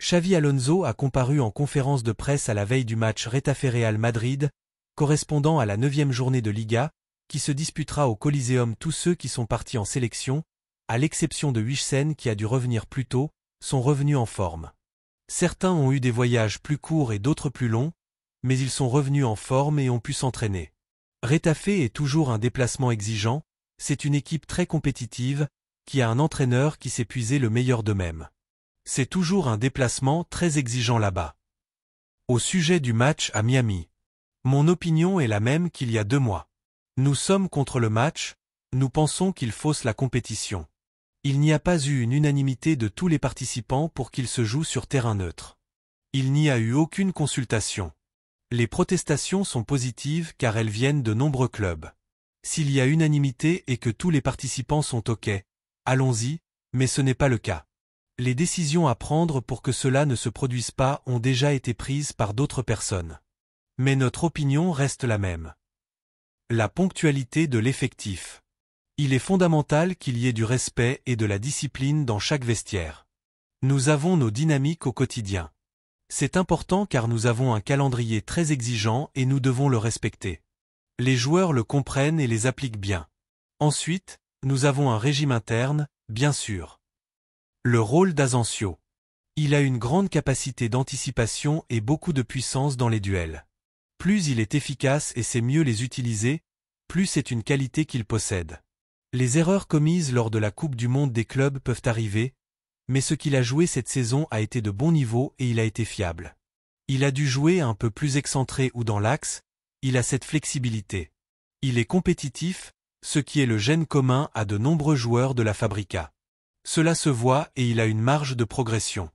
Xavi Alonso a comparu en conférence de presse à la veille du match Getafe-Real Madrid, correspondant à la 9e journée de Liga, qui se disputera au Coliseum. Tous ceux qui sont partis en sélection, à l'exception de Huijsen qui a dû revenir plus tôt, sont revenus en forme. Certains ont eu des voyages plus courts et d'autres plus longs, mais ils sont revenus en forme et ont pu s'entraîner. Getafe est toujours un déplacement exigeant, c'est une équipe très compétitive, qui a un entraîneur qui sait puiser le meilleur d'eux-mêmes. C'est toujours un déplacement très exigeant là-bas. Au sujet du match à Miami. Mon opinion est la même qu'il y a 2 mois. Nous sommes contre le match, nous pensons qu'il fausse la compétition. Il n'y a pas eu une unanimité de tous les participants pour qu'il se joue sur terrain neutre. Il n'y a eu aucune consultation. Les protestations sont positives car elles viennent de nombreux clubs. S'il y a unanimité et que tous les participants sont OK, allons-y, mais ce n'est pas le cas. Les décisions à prendre pour que cela ne se produise pas ont déjà été prises par d'autres personnes. Mais notre opinion reste la même. La ponctualité de l'effectif. Il est fondamental qu'il y ait du respect et de la discipline dans chaque vestiaire. Nous avons nos dynamiques au quotidien. C'est important car nous avons un calendrier très exigeant et nous devons le respecter. Les joueurs le comprennent et les appliquent bien. Ensuite, nous avons un régime interne, bien sûr. Le rôle d'Asensio. Il a une grande capacité d'anticipation et beaucoup de puissance dans les duels. Plus il est efficace et sait mieux les utiliser, plus c'est une qualité qu'il possède. Les erreurs commises lors de la Coupe du Monde des clubs peuvent arriver, mais ce qu'il a joué cette saison a été de bon niveau et il a été fiable. Il a dû jouer un peu plus excentré ou dans l'axe, il a cette flexibilité. Il est compétitif, ce qui est le gène commun à de nombreux joueurs de la Fabrica. Cela se voit et il a une marge de progression.